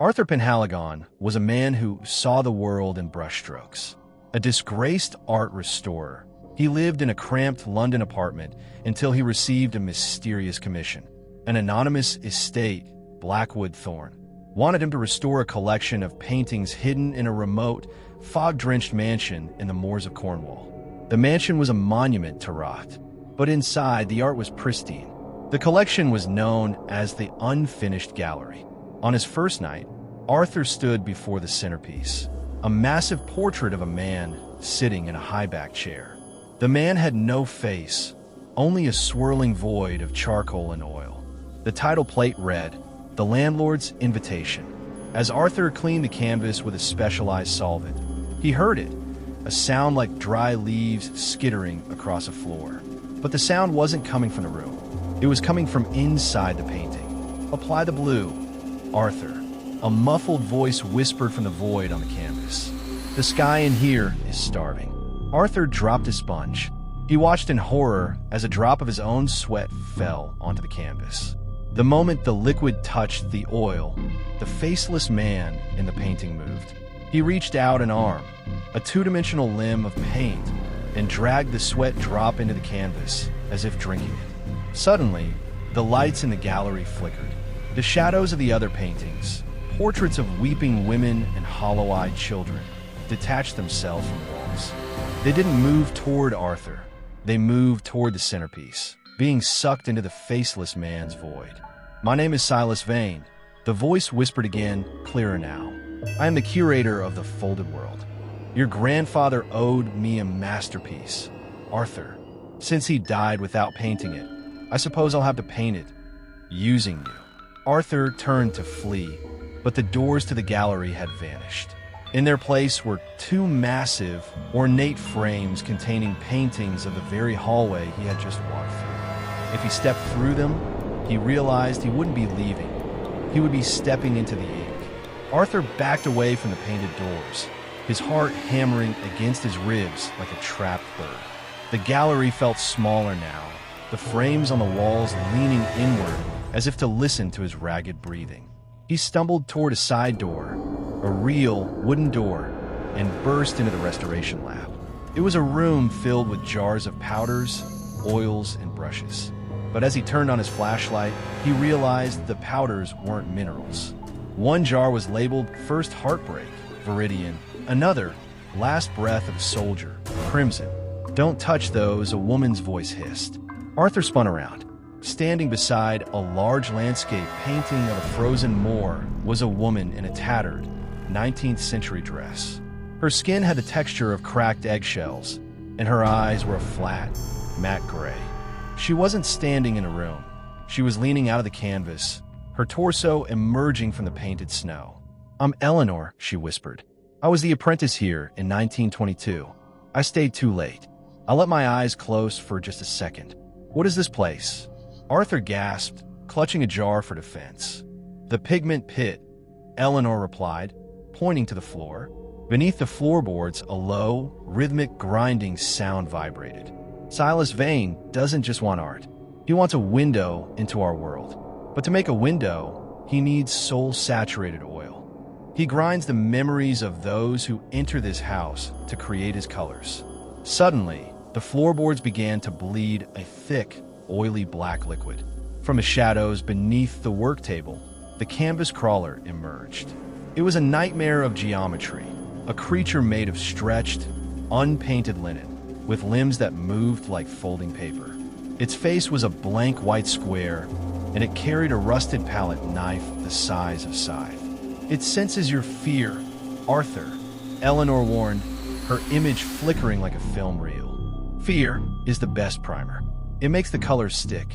Arthur Penhaligon was a man who saw the world in brushstrokes. A disgraced art restorer, he lived in a cramped London apartment until he received a mysterious commission. An anonymous estate, Blackwood-Thorne, wanted him to restore a collection of paintings hidden in a remote, fog-drenched mansion in the moors of Cornwall. The mansion was a monument to rot, but inside the art was pristine. The collection was known as the Unfinished Gallery. On his first night, Arthur stood before the centerpiece, a massive portrait of a man sitting in a high-backed chair. The man had no face, only a swirling void of charcoal and oil. The title plate read, "The Landlord's Invitation." As Arthur cleaned the canvas with a specialized solvent, he heard it, a sound like dry leaves skittering across a floor. But the sound wasn't coming from the room. It was coming from inside the painting. "Apply the blue, Arthur," a muffled voice whispered from the void on the canvas. "The sky in here is starving." Arthur dropped his sponge. He watched in horror as a drop of his own sweat fell onto the canvas. The moment the liquid touched the oil, the faceless man in the painting moved. He reached out an arm, a two-dimensional limb of paint, and dragged the sweat drop into the canvas as if drinking it. Suddenly, the lights in the gallery flickered. The shadows of the other paintings, portraits of weeping women and hollow-eyed children, detached themselves from the walls. They didn't move toward Arthur. They moved toward the centerpiece, being sucked into the faceless man's void. "My name is Silas Vane," the voice whispered again, clearer now. "I am the curator of the folded world. Your grandfather owed me a masterpiece, Arthur. Since he died without painting it, I suppose I'll have to paint it, using you." Arthur turned to flee, but the doors to the gallery had vanished. In their place were two massive, ornate frames containing paintings of the very hallway he had just walked through. If he stepped through them, he realized he wouldn't be leaving. He would be stepping into the ink. Arthur backed away from the painted doors, his heart hammering against his ribs like a trapped bird. The gallery felt smaller now, the frames on the walls leaning inward as if to listen to his ragged breathing. He stumbled toward a side door, a real wooden door, and burst into the restoration lab. It was a room filled with jars of powders, oils, and brushes. But as he turned on his flashlight, he realized the powders weren't minerals. One jar was labeled First Heartbreak, Viridian. Another, Last Breath of a Soldier, Crimson. "Don't touch those," a woman's voice hissed. Arthur spun around. Standing beside a large landscape painting of a frozen moor was a woman in a tattered 19th century dress. Her skin had the texture of cracked eggshells, and her eyes were a flat, matte gray. She wasn't standing in a room. She was leaning out of the canvas, her torso emerging from the painted snow. "I'm Eleanor," she whispered. "I was the apprentice here in 1922. I stayed too late. I let my eyes close for just a second. What is this place?" Arthur gasped, clutching a jar for defense. "The Pigment Pit," Eleanor replied, pointing to the floor. Beneath the floorboards, a low, rhythmic grinding sound vibrated. "Silas Vane doesn't just want art. He wants a window into our world. But to make a window, he needs soul-saturated oil. He grinds the memories of those who enter this house to create his colors." Suddenly, the floorboards began to bleed a thick, oily black liquid. From the shadows beneath the work table, the canvas crawler emerged. It was a nightmare of geometry, a creature made of stretched, unpainted linen, with limbs that moved like folding paper. Its face was a blank white square, and it carried a rusted palette knife the size of scythe. "It senses your fear, Arthur," Eleanor warned, her image flickering like a film reel. "Fear is the best primer. It makes the colors stick.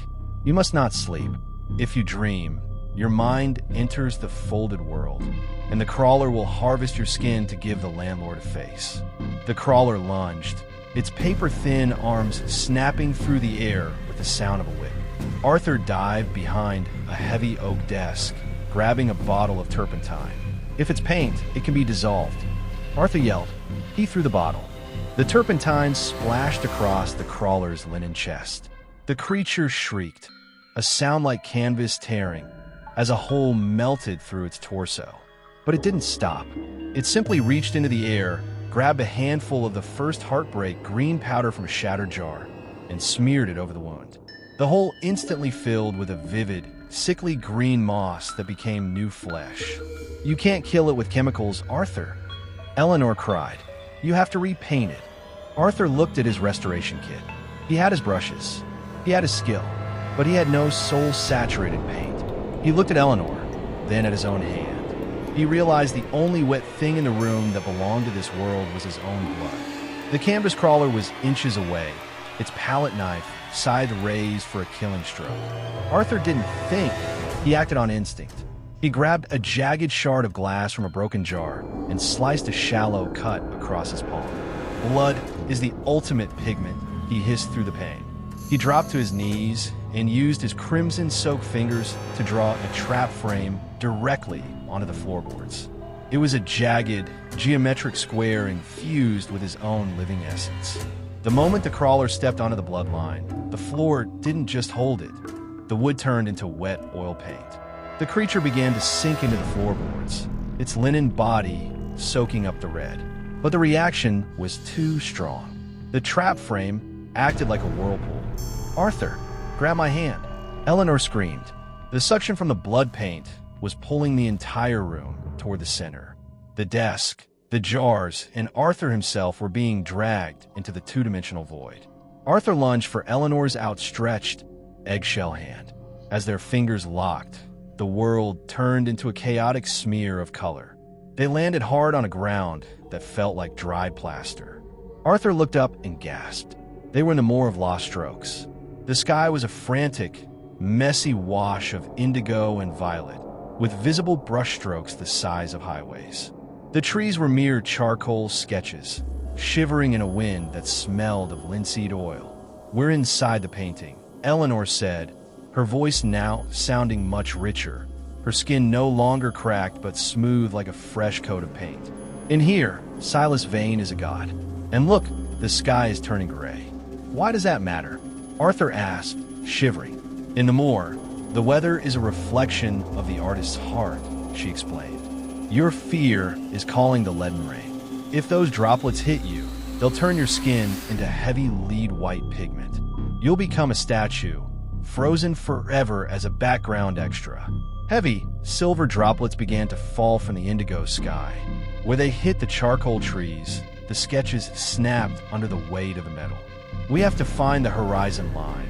You must not sleep. If you dream, your mind enters the folded world, and the crawler will harvest your skin to give the landlord a face." The crawler lunged, its paper-thin arms snapping through the air with the sound of a whip. Arthur dived behind a heavy oak desk, grabbing a bottle of turpentine. "If it's paint, it can be dissolved." Arthur yelled. He threw the bottle. The turpentine splashed across the crawler's linen chest. The creature shrieked, a sound like canvas tearing, as a hole melted through its torso. But it didn't stop. It simply reached into the air, grabbed a handful of the first heartbreak green powder from a shattered jar, and smeared it over the wound. The hole instantly filled with a vivid, sickly green moss that became new flesh. "You can't kill it with chemicals, Arthur," Eleanor cried. "You have to repaint it." Arthur looked at his restoration kit. He had his brushes. He had his skill. But he had no soul-saturated paint. He looked at Eleanor, then at his own hand. He realized the only wet thing in the room that belonged to this world was his own blood. The canvas crawler was inches away, its palette knife, scythe raised for a killing stroke. Arthur didn't think. He acted on instinct. He grabbed a jagged shard of glass from a broken jar and sliced a shallow cut across his palm. "Blood is the ultimate pigment," he hissed through the pain. He dropped to his knees and used his crimson-soaked fingers to draw a trap frame directly onto the floorboards. It was a jagged, geometric square infused with his own living essence. The moment the crawler stepped onto the bloodline, the floor didn't just hold it. The wood turned into wet oil paint. The creature began to sink into the floorboards, its linen body soaking up the red. But the reaction was too strong. The trap frame acted like a whirlpool. "Arthur, grab my hand," Eleanor screamed. The suction from the blood paint was pulling the entire room toward the center. The desk, the jars, and Arthur himself were being dragged into the two-dimensional void. Arthur lunged for Eleanor's outstretched, eggshell hand. As their fingers locked, the world turned into a chaotic smear of color. They landed hard on a ground that felt like dried plaster. Arthur looked up and gasped. They were in the Moor of lost strokes. The sky was a frantic, messy wash of indigo and violet, with visible brushstrokes the size of highways. The trees were mere charcoal sketches, shivering in a wind that smelled of linseed oil. "We're inside the painting," Eleanor said, her voice now sounding much richer, her skin no longer cracked but smooth like a fresh coat of paint. "In here, Silas Vane is a god. And look, the sky is turning gray." "Why does that matter?" Arthur asked, shivering. "In the Moor, the weather is a reflection of the artist's heart," she explained. "Your fear is calling the leaden rain. If those droplets hit you, they'll turn your skin into heavy lead-white pigment. You'll become a statue, frozen forever as a background extra." Heavy, silver droplets began to fall from the indigo sky. Where they hit the charcoal trees, the sketches snapped under the weight of the metal. "We have to find the horizon line,"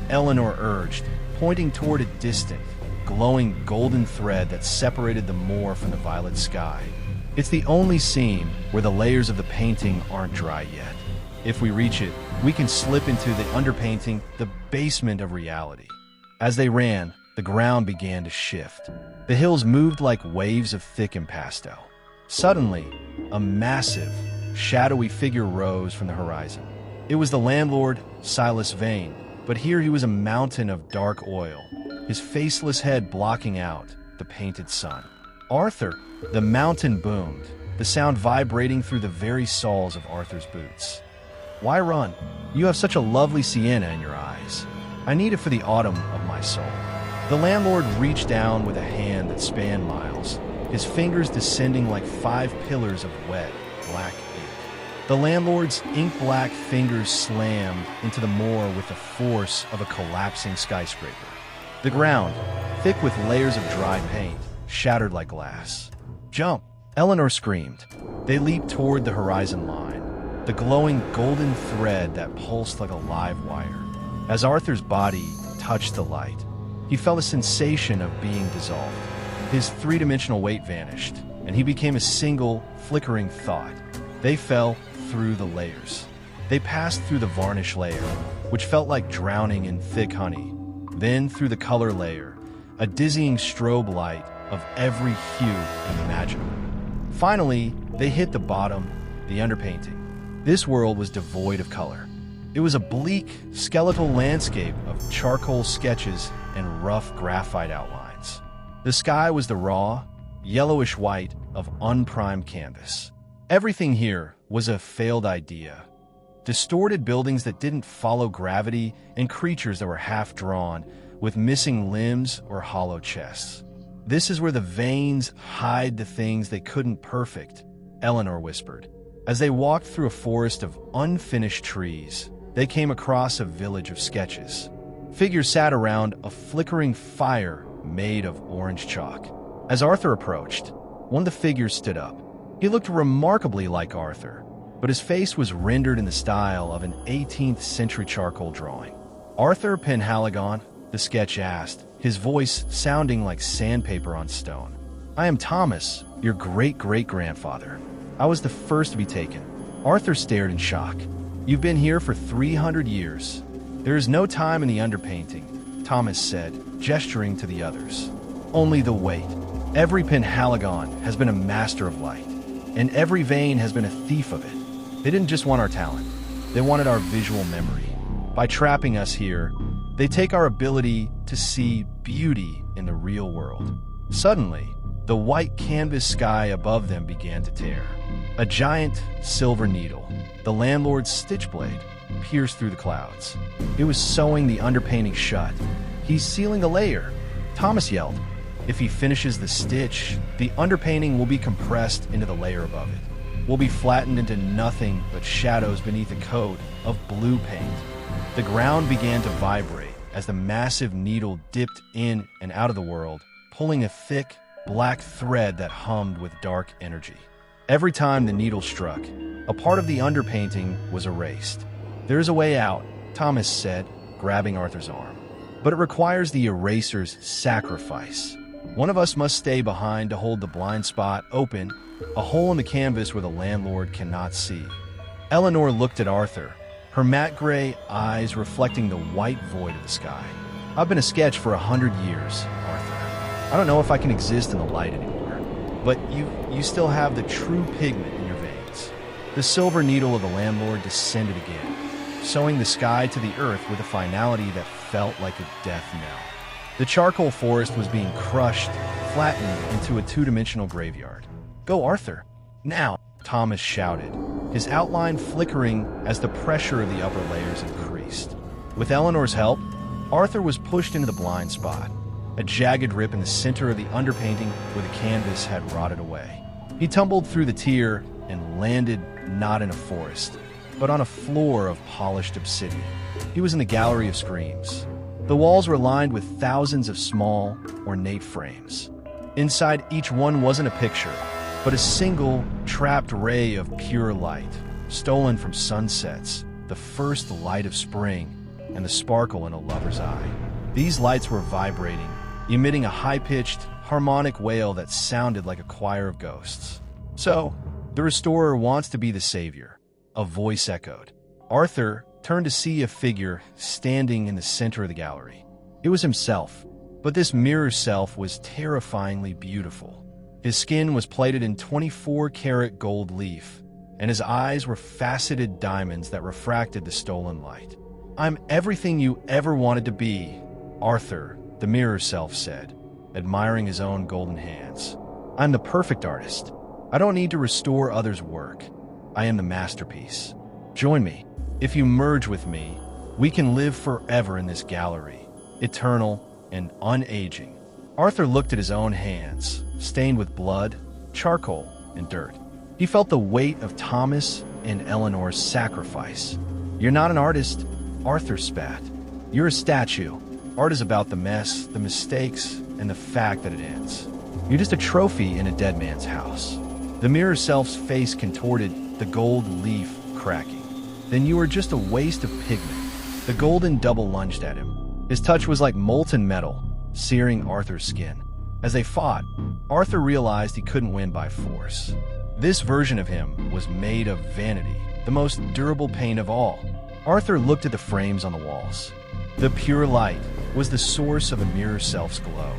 Eleanor urged, pointing toward a distant, glowing golden thread that separated the moor from the violet sky. "It's the only seam where the layers of the painting aren't dry yet. If we reach it, we can slip into the underpainting, the basement of reality." As they ran, the ground began to shift. The hills moved like waves of thick impasto. Suddenly, a massive, shadowy figure rose from the horizon. It was the landlord, Silas Vane, but here he was a mountain of dark oil, his faceless head blocking out the painted sun. "Arthur!" The mountain boomed, the sound vibrating through the very soles of Arthur's boots. "Why run? You have such a lovely sienna in your eyes. I need it for the autumn of my soul." The landlord reached down with a hand that spanned miles, his fingers descending like 5 pillars of wet, black ink. The landlord's ink-black fingers slammed into the moor with the force of a collapsing skyscraper. The ground, thick with layers of dry paint, shattered like glass. "Jump!" Eleanor screamed. They leaped toward the horizon line, the glowing golden thread that pulsed like a live wire. As Arthur's body touched the light, he felt a sensation of being dissolved. His three-dimensional weight vanished, and he became a single, flickering thought. They fell through the layers. They passed through the varnish layer, which felt like drowning in thick honey, then through the color layer, a dizzying strobe light of every hue imaginable. Finally, they hit the bottom, the underpainting. This world was devoid of color. It was a bleak, skeletal landscape of charcoal sketches and rough graphite outlines. The sky was the raw, yellowish-white of unprimed canvas. Everything here was a failed idea. Distorted buildings that didn't follow gravity and creatures that were half-drawn, with missing limbs or hollow chests. This is where the veins hide the things they couldn't perfect, Eleanor whispered. As they walked through a forest of unfinished trees, they came across a village of sketches. Figures sat around a flickering fire made of orange chalk. As Arthur approached, one of the figures stood up. He looked remarkably like Arthur, but his face was rendered in the style of an 18th century charcoal drawing. "Arthur Penhaligon?" the sketch asked, his voice sounding like sandpaper on stone. "I am Thomas, your great-great-grandfather. I was the first to be taken." Arthur stared in shock. "You've been here for 300 years. There is no time in the underpainting," Thomas said, gesturing to the others. "Only the weight. Every Penhaligon has been a master of light, and every vein has been a thief of it. They didn't just want our talent, they wanted our visual memory. By trapping us here, they take our ability to see beauty in the real world." Suddenly, the white canvas sky above them began to tear. A giant silver needle, the landlord's stitchblade, pierced through the clouds. It was sewing the underpainting shut. "He's sealing a layer," Thomas yelled. "If he finishes the stitch, the underpainting will be compressed into the layer above it. Will be flattened into nothing but shadows beneath a coat of blue paint." The ground began to vibrate as the massive needle dipped in and out of the world, pulling a thick, black thread that hummed with dark energy. Every time the needle struck, a part of the underpainting was erased. "There is a way out," Thomas said, grabbing Arthur's arm. "But it requires the eraser's sacrifice. One of us must stay behind to hold the blind spot open, a hole in the canvas where the landlord cannot see." Eleanor looked at Arthur, her matte gray eyes reflecting the white void of the sky. "I've been a sketch for 100 years, Arthur. I don't know if I can exist in the light anymore, but you still have the true pigment in your veins." The silver needle of the landlord descended again, sewing the sky to the earth with a finality that felt like a death knell. The charcoal forest was being crushed, flattened into a two-dimensional graveyard. "Go, Arthur! Now!" Thomas shouted, his outline flickering as the pressure of the upper layers increased. With Eleanor's help, Arthur was pushed into the blind spot, a jagged rip in the center of the underpainting where the canvas had rotted away. He tumbled through the tier and landed not in a forest, but on a floor of polished obsidian. He was in the Gallery of Screams. The walls were lined with thousands of small, ornate frames. Inside each one wasn't a picture, but a single, trapped ray of pure light, stolen from sunsets, the first light of spring, and the sparkle in a lover's eye. These lights were vibrating, emitting a high-pitched, harmonic wail that sounded like a choir of ghosts. "So, the restorer wants to be the savior," a voice echoed. Arthur turned to see a figure standing in the center of the gallery. It was himself, but this mirror self was terrifyingly beautiful. His skin was plated in 24-karat gold leaf, and his eyes were faceted diamonds that refracted the stolen light. "I'm everything you ever wanted to be, Arthur," the mirror self said, admiring his own golden hands. "I'm the perfect artist. I don't need to restore others' work. I am the masterpiece. Join me. If you merge with me, we can live forever in this gallery, eternal and unaging." Arthur looked at his own hands, stained with blood, charcoal, and dirt. He felt the weight of Thomas and Eleanor's sacrifice. "You're not an artist," Arthur spat. "You're a statue. Art is about the mess, the mistakes, and the fact that it ends. You're just a trophy in a dead man's house." The mirror self's face contorted, the gold leaf cracking. "Then you are just a waste of pigment." The golden double lunged at him. His touch was like molten metal, searing Arthur's skin. As they fought, Arthur realized he couldn't win by force. This version of him was made of vanity, the most durable paint of all. Arthur looked at the frames on the walls. The pure light was the source of a mirror self's glow.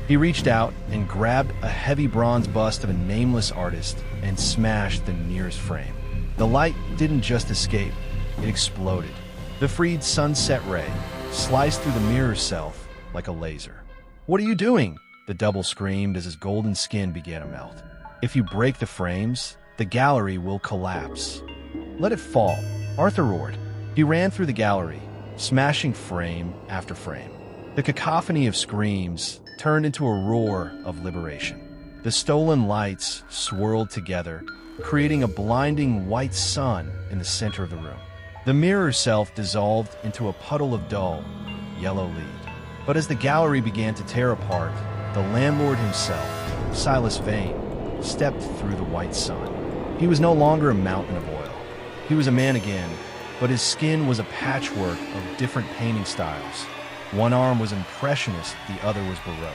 He reached out and grabbed a heavy bronze bust of a nameless artist and smashed the nearest frame. The light didn't just escape, it exploded. The freed sunset ray sliced through the mirror self like a laser. "What are you doing?" the double screamed as his golden skin began to melt. "If you break the frames, the gallery will collapse." "Let it fall," Arthur roared. He ran through the gallery, smashing frame after frame. The cacophony of screams, turned into a roar of liberation. The stolen lights swirled together, creating a blinding white sun in the center of the room. The mirror self dissolved into a puddle of dull, yellow lead. But as the gallery began to tear apart, the landlord himself, Silas Vane, stepped through the white sun. He was no longer a mountain of oil. He was a man again, but his skin was a patchwork of different painting styles. One arm was impressionist, the other was Baroque.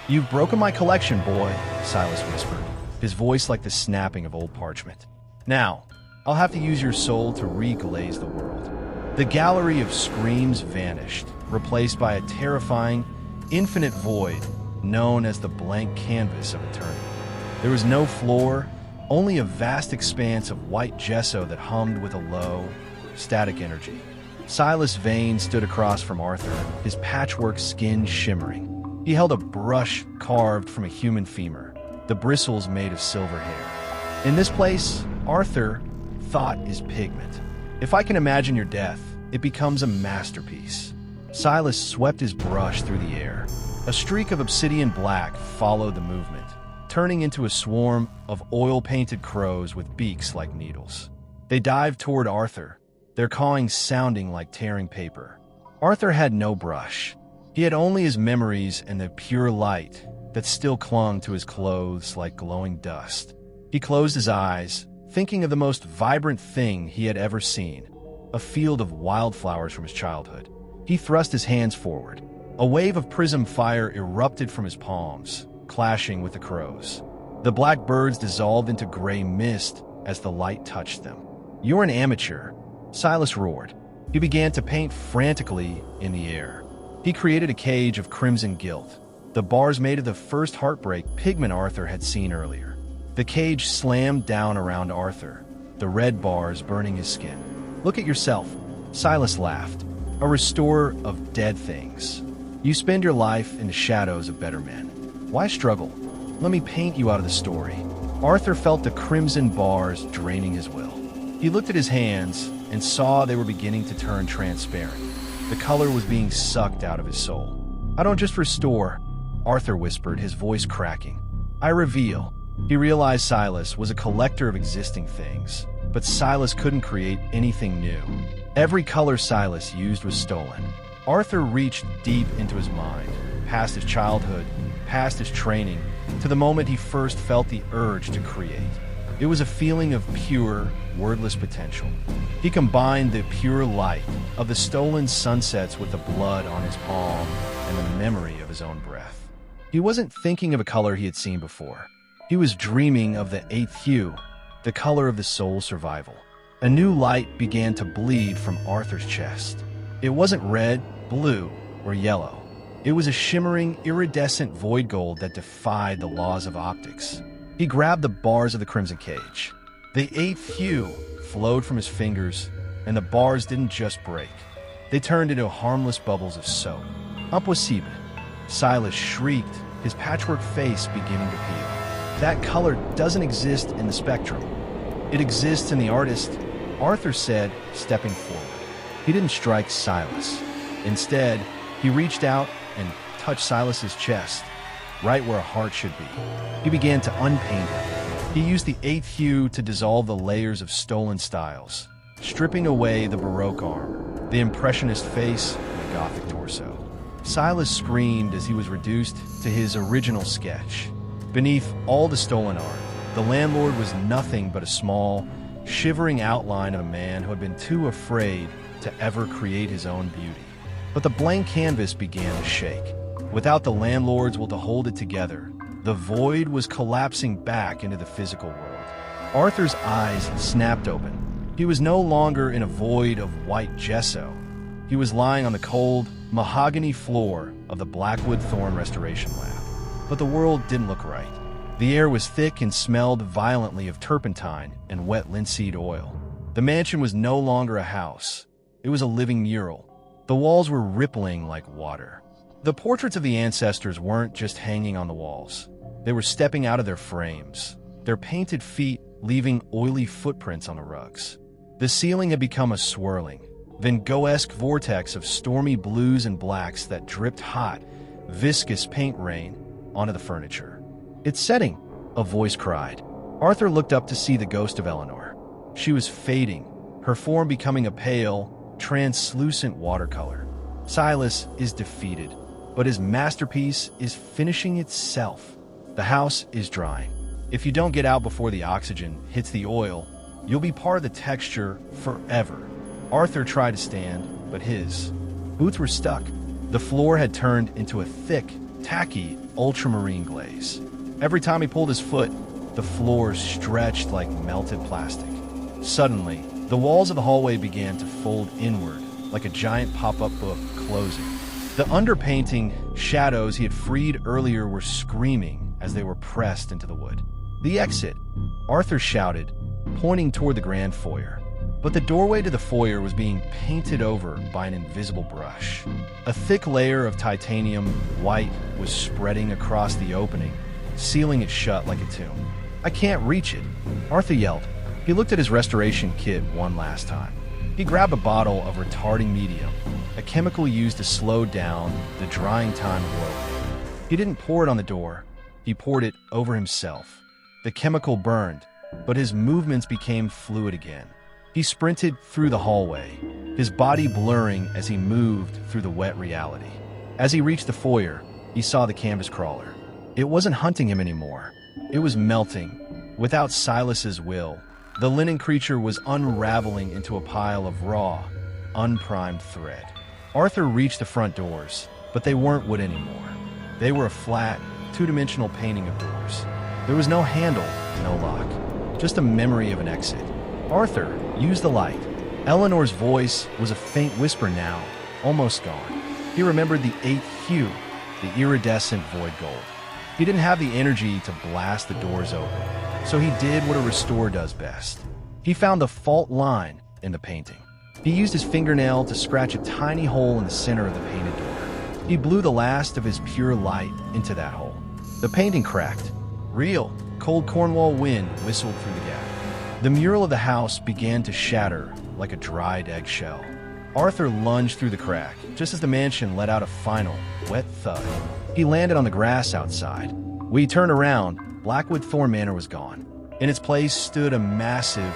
"You've broken my collection, boy," Silas whispered, his voice like the snapping of old parchment. "Now, I'll have to use your soul to re-glaze the world." The gallery of screams vanished, replaced by a terrifying, infinite void known as the blank canvas of eternity. There was no floor, only a vast expanse of white gesso that hummed with a low, static energy. Silas Vane stood across from Arthur, his patchwork skin shimmering. He held a brush carved from a human femur, the bristles made of silver hair. "In this place, Arthur, thought is pigment. If I can imagine your death, it becomes a masterpiece." Silas swept his brush through the air. A streak of obsidian black followed the movement, turning into a swarm of oil-painted crows with beaks like needles. They dived toward Arthur, their cawing sounding like tearing paper. Arthur had no brush. He had only his memories and the pure light that still clung to his clothes like glowing dust. He closed his eyes, thinking of the most vibrant thing he had ever seen, a field of wildflowers from his childhood. He thrust his hands forward. A wave of prism fire erupted from his palms, clashing with the crows. The black birds dissolved into gray mist as the light touched them. "You're an amateur," Silas roared. He began to paint frantically in the air. He created a cage of crimson gilt, the bars made of the first heartbreak pigment Arthur had seen earlier. The cage slammed down around Arthur, the red bars burning his skin. "Look at yourself," Silas laughed, "a restorer of dead things. You spend your life in the shadows of better men. Why struggle? Let me paint you out of the story." Arthur felt the crimson bars draining his will. He looked at his hands and saw they were beginning to turn transparent. The color was being sucked out of his soul. "I don't just restore," Arthur whispered, his voice cracking. "I reveal." He realized Silas was a collector of existing things, but Silas couldn't create anything new. Every color Silas used was stolen. Arthur reached deep into his mind, past his childhood, past his training, to the moment he first felt the urge to create. It was a feeling of pure, wordless potential. He combined the pure light of the stolen sunsets with the blood on his palm and the memory of his own breath. He wasn't thinking of a color he had seen before. He was dreaming of the Eighth Hue, the color of the soul's survival. A new light began to bleed from Arthur's chest. It wasn't red, blue, or yellow. It was a shimmering, iridescent void gold that defied the laws of optics. He grabbed the bars of the crimson cage. The Eighth Hue flowed from his fingers, and the bars didn't just break. They turned into harmless bubbles of soap. "Impossible!" Silas shrieked, his patchwork face beginning to peel. "That color doesn't exist in the spectrum. It exists in the artist," Arthur said, stepping forward. He didn't strike Silas. Instead, he reached out and touched Silas's chest, right where a heart should be. He began to unpaint him. He used the Eighth Hue to dissolve the layers of stolen styles, stripping away the Baroque arm, the Impressionist face, and the Gothic torso. Silas screamed as he was reduced to his original sketch. Beneath all the stolen art, the landlord was nothing but a small, shivering outline of a man who had been too afraid to ever create his own beauty. But the blank canvas began to shake. Without the landlord's will to hold it together, the void was collapsing back into the physical world. Arthur's eyes snapped open. He was no longer in a void of white gesso. He was lying on the cold, mahogany floor of the Blackwood-Thorne restoration lab. But the world didn't look right. The air was thick and smelled violently of turpentine and wet linseed oil. The mansion was no longer a house. It was a living mural. The walls were rippling like water. The portraits of the ancestors weren't just hanging on the walls. They were stepping out of their frames, their painted feet leaving oily footprints on the rugs. The ceiling had become a swirling, Van Gogh-esque vortex of stormy blues and blacks that dripped hot, viscous paint rain onto the furniture. "It's setting," a voice cried. Arthur looked up to see the ghost of Eleanor. She was fading, her form becoming a pale, translucent watercolor. Silas is defeated, but his masterpiece is finishing itself. The house is drying. If you don't get out before the oxygen hits the oil, you'll be part of the texture forever. Arthur tried to stand, but his boots were stuck. The floor had turned into a thick, tacky, ultramarine glaze. Every time he pulled his foot, the floor stretched like melted plastic. Suddenly, the walls of the hallway began to fold inward, like a giant pop-up book closing. The underpainting shadows he had freed earlier were screaming as they were pressed into the wood. "The exit!" Arthur shouted, pointing toward the grand foyer. But the doorway to the foyer was being painted over by an invisible brush. A thick layer of titanium white was spreading across the opening, sealing it shut like a tomb. "I can't reach it," Arthur yelled. He looked at his restoration kit one last time. He grabbed a bottle of retarding medium, a chemical used to slow down the drying time of oil. He didn't pour it on the door, he poured it over himself. The chemical burned, but his movements became fluid again. He sprinted through the hallway, his body blurring as he moved through the wet reality. As he reached the foyer, he saw the canvas crawler. It wasn't hunting him anymore. It was melting, without Silas's will. The linen creature was unraveling into a pile of raw, unprimed thread. Arthur reached the front doors, but they weren't wood anymore. They were a flat, two-dimensional painting of doors. There was no handle, no lock, just a memory of an exit. "Arthur, use the light." Eleanor's voice was a faint whisper now, almost gone. He remembered the Eighth Hue, the iridescent void gold. He didn't have the energy to blast the doors open, so he did what a restorer does best. He found the fault line in the painting. He used his fingernail to scratch a tiny hole in the center of the painted door. He blew the last of his pure light into that hole. The painting cracked. Real, cold Cornwall wind whistled through the gap. The mural of the house began to shatter like a dried eggshell. Arthur lunged through the crack, just as the mansion let out a final, wet thud. He landed on the grass outside. When he turned around, Blackwood-Thorne Manor was gone. In its place stood a massive,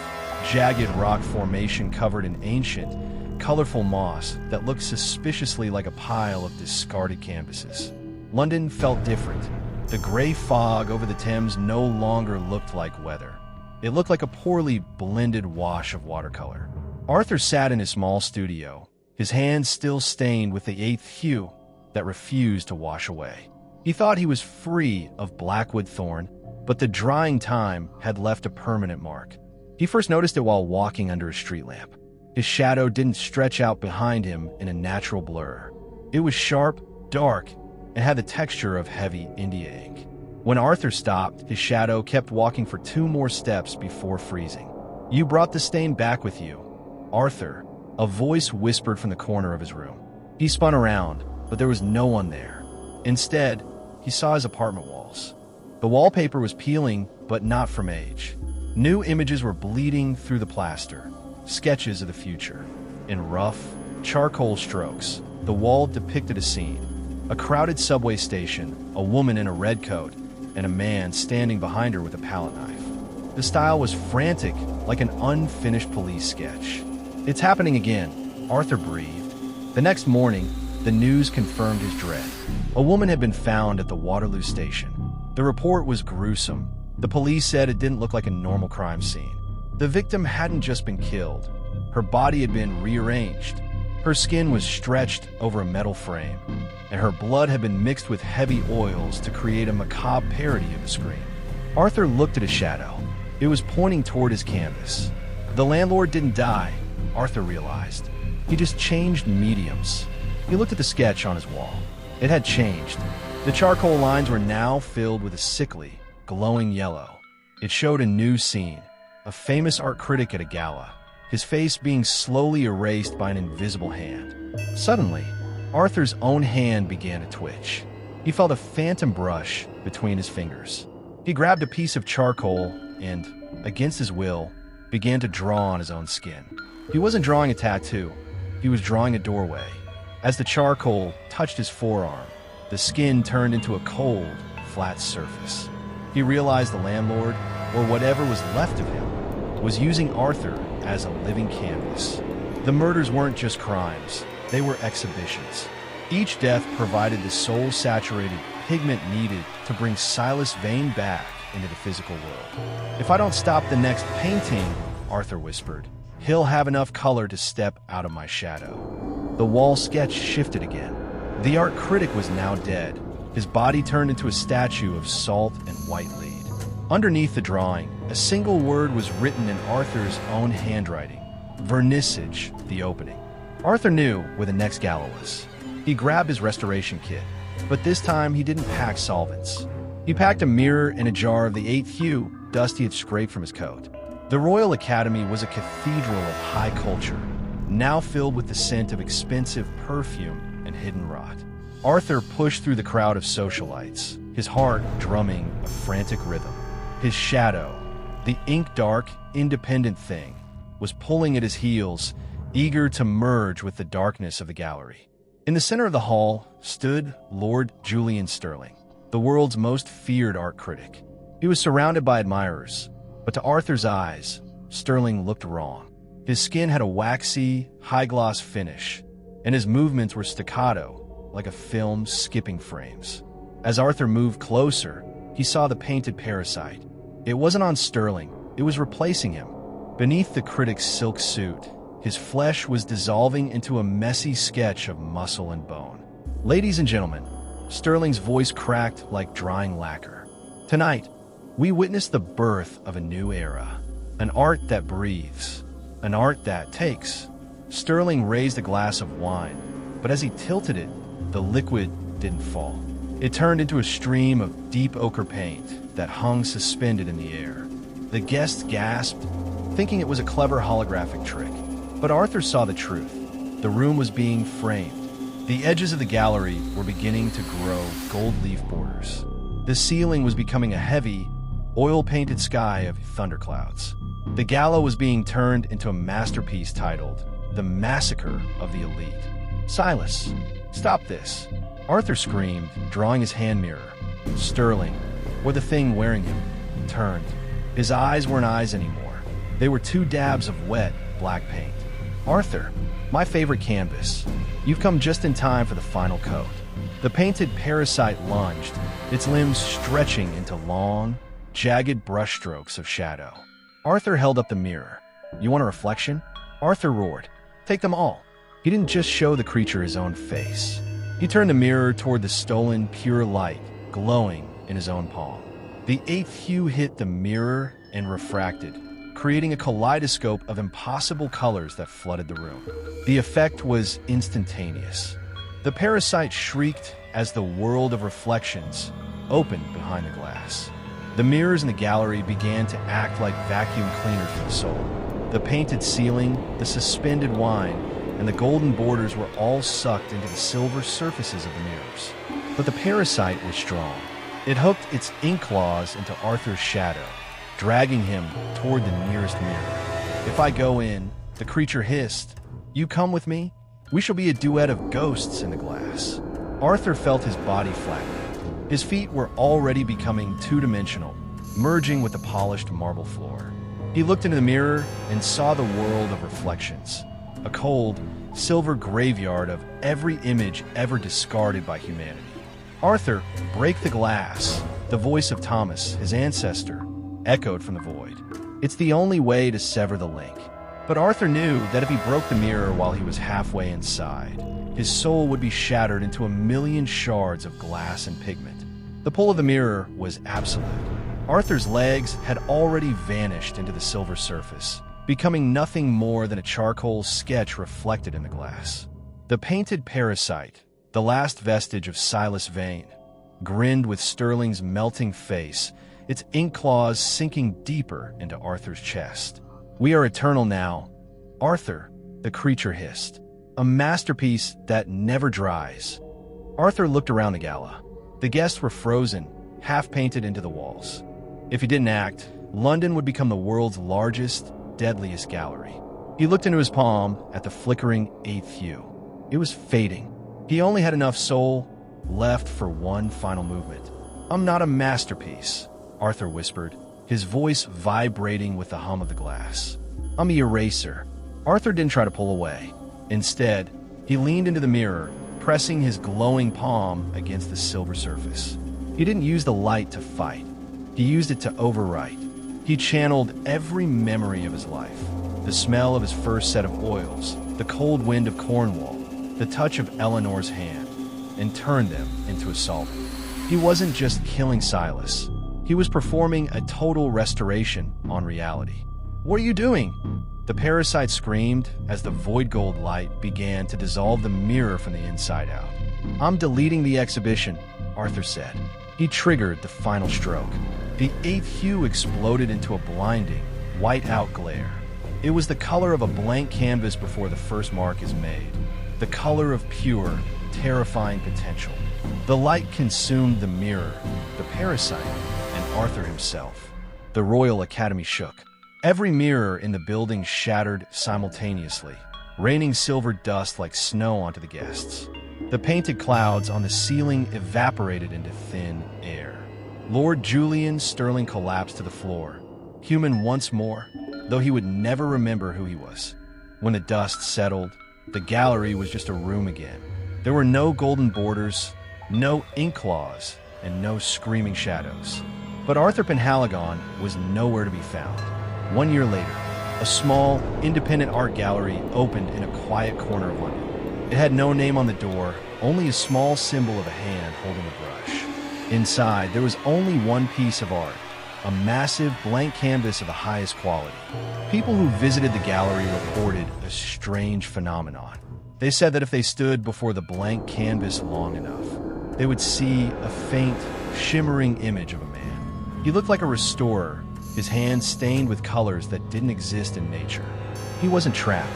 jagged rock formation covered in ancient, colorful moss that looked suspiciously like a pile of discarded canvases. London felt different. The gray fog over the Thames no longer looked like weather. It looked like a poorly blended wash of watercolor. Arthur sat in his small studio, his hands still stained with the Eighth Hue that refused to wash away. He thought he was free of Blackwood-Thorne, but the drying time had left a permanent mark. He first noticed it while walking under a street lamp. His shadow didn't stretch out behind him in a natural blur. It was sharp, dark, and had the texture of heavy India ink. When Arthur stopped, his shadow kept walking for 2 more steps before freezing. "You brought the stain back with you, Arthur," a voice whispered from the corner of his room. He spun around, but there was no one there. Instead, he saw his apartment walls. The wallpaper was peeling, but not from age. New images were bleeding through the plaster, sketches of the future. In rough, charcoal strokes, the wall depicted a scene. A crowded subway station, a woman in a red coat, and a man standing behind her with a palette knife. The style was frantic, like an unfinished police sketch. "It's happening again," Arthur breathed. The next morning, the news confirmed his dread. A woman had been found at the Waterloo station. The report was gruesome. The police said it didn't look like a normal crime scene. The victim hadn't just been killed. Her body had been rearranged. Her skin was stretched over a metal frame, and her blood had been mixed with heavy oils to create a macabre parody of the scream. Arthur looked at his shadow. It was pointing toward his canvas. The landlord didn't die, Arthur realized. He just changed mediums. He looked at the sketch on his wall. It had changed. The charcoal lines were now filled with a sickly, glowing yellow. It showed a new scene, a famous art critic at a gala, his face being slowly erased by an invisible hand. Suddenly, Arthur's own hand began to twitch. He felt a phantom brush between his fingers. He grabbed a piece of charcoal and, against his will, began to draw on his own skin. He wasn't drawing a tattoo. He was drawing a doorway. As the charcoal touched his forearm, The skin turned into a cold, flat surface. He realized the landlord, or whatever was left of him, was using Arthur as a living canvas. The murders weren't just crimes, they were exhibitions. Each death provided the soul-saturated pigment needed to bring Silas Vane back into the physical world. "If I don't stop the next painting," Arthur whispered, "he'll have enough color to step out of my shadow." The wall sketch shifted again. The art critic was now dead. His body turned into a statue of salt and white lead. Underneath the drawing, a single word was written in Arthur's own handwriting: "Vernissage, the opening." Arthur knew where the next gala was. He grabbed his restoration kit, but this time he didn't pack solvents. He packed a mirror and a jar of the Eighth Hue dust he had scraped from his coat. The Royal Academy was a cathedral of high culture, now filled with the scent of expensive perfume and hidden rot. Arthur pushed through the crowd of socialites, his heart drumming a frantic rhythm. His shadow, the ink-dark, independent thing, was pulling at his heels, eager to merge with the darkness of the gallery. In the center of the hall stood Lord Julian Sterling, the world's most feared art critic. He was surrounded by admirers, but to Arthur's eyes, Sterling looked wrong. His skin had a waxy, high-gloss finish, and his movements were staccato, like a film's skipping frames. As Arthur moved closer, he saw the painted parasite. It wasn't on Sterling, it was replacing him. Beneath the critic's silk suit, his flesh was dissolving into a messy sketch of muscle and bone. "Ladies and gentlemen," Sterling's voice cracked like drying lacquer. "Tonight, we witness the birth of a new era, an art that breathes, an art that takes." Sterling raised a glass of wine, but as he tilted it, the liquid didn't fall. It turned into a stream of deep ochre paint that hung suspended in the air. The guests gasped, thinking it was a clever holographic trick. But Arthur saw the truth. The room was being framed. The edges of the gallery were beginning to grow gold leaf borders. The ceiling was becoming a heavy, oil-painted sky of thunderclouds. The gala was being turned into a masterpiece titled "The Massacre of the Elite." "Silas, stop this!" Arthur screamed, drawing his hand mirror. Sterling, or the thing wearing him, turned. His eyes weren't eyes anymore. They were two dabs of wet, black paint. "Arthur, my favorite canvas. You've come just in time for the final coat." The painted parasite lunged, its limbs stretching into long, jagged brushstrokes of shadow. Arthur held up the mirror. "You want a reflection?" Arthur roared. "Take them all." He didn't just show the creature his own face. He turned the mirror toward the stolen, pure light, glowing in his own palm. The Eighth Hue hit the mirror and refracted, creating a kaleidoscope of impossible colors that flooded the room. The effect was instantaneous. The parasite shrieked as the world of reflections opened behind the glass. The mirrors in the gallery began to act like vacuum cleaners for the soul. The painted ceiling, the suspended wine, and the golden borders were all sucked into the silver surfaces of the mirrors. But the parasite was strong. It hooked its ink claws into Arthur's shadow, dragging him toward the nearest mirror. "If I go in," the creature hissed, "you come with me? We shall be a duet of ghosts in the glass." Arthur felt his body flatten. His feet were already becoming two-dimensional, merging with the polished marble floor. He looked into the mirror and saw the world of reflections, a cold, silver graveyard of every image ever discarded by humanity. "Arthur, break the glass." The voice of Thomas, his ancestor, echoed from the void. "It's the only way to sever the link." But Arthur knew that if he broke the mirror while he was halfway inside, his soul would be shattered into a million shards of glass and pigment. The pull of the mirror was absolute. Arthur's legs had already vanished into the silver surface, becoming nothing more than a charcoal sketch reflected in the glass. The painted parasite, the last vestige of Silas Vane, grinned with Sterling's melting face, its ink claws sinking deeper into Arthur's chest. "We are eternal now, Arthur," the creature hissed. "A masterpiece that never dries." Arthur looked around the gala. The guests were frozen, half-painted into the walls. If he didn't act, London would become the world's largest, deadliest gallery. He looked into his palm at the flickering Eighth Hue. It was fading. He only had enough soul left for one final movement. "I'm not a masterpiece," Arthur whispered, his voice vibrating with the hum of the glass. "I'm an eraser." Arthur didn't try to pull away. Instead, he leaned into the mirror, pressing his glowing palm against the silver surface. He didn't use the light to fight. He used it to overwrite. He channeled every memory of his life. The smell of his first set of oils, the cold wind of Cornwall, the touch of Eleanor's hand, and turned them into a solvent. He wasn't just killing Silas. He was performing a total restoration on reality. "What are you doing?" The parasite screamed as the void gold light began to dissolve the mirror from the inside out. "I'm deleting the exhibition," Arthur said. He triggered the final stroke. The Eighth Hue exploded into a blinding, white-out glare. It was the color of a blank canvas before the first mark is made. The color of pure, terrifying potential. The light consumed the mirror, the parasite, and Arthur himself. The Royal Academy shook. Every mirror in the building shattered simultaneously, raining silver dust like snow onto the guests. The painted clouds on the ceiling evaporated into thin air. Lord Julian Sterling collapsed to the floor, human once more, though he would never remember who he was. When the dust settled, the gallery was just a room again. There were no golden borders, no ink claws, and no screaming shadows. But Arthur Penhaligon was nowhere to be found. 1 year later, a small, independent art gallery opened in a quiet corner of London. It had no name on the door, only a small symbol of a hand holding a brush. Inside, there was only one piece of art, a massive blank canvas of the highest quality. People who visited the gallery reported a strange phenomenon. They said that if they stood before the blank canvas long enough, they would see a faint, shimmering image of a man. He looked like a restorer, his hands stained with colors that didn't exist in nature. He wasn't trapped.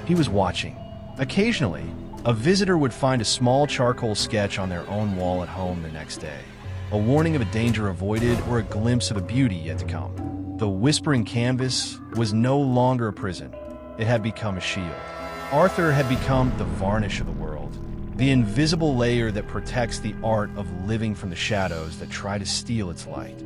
He was watching. Occasionally, a visitor would find a small charcoal sketch on their own wall at home the next day, a warning of a danger avoided or a glimpse of a beauty yet to come. The whispering canvas was no longer a prison. It had become a shield. Arthur had become the varnish of the world, the invisible layer that protects the art of living from the shadows that try to steal its light.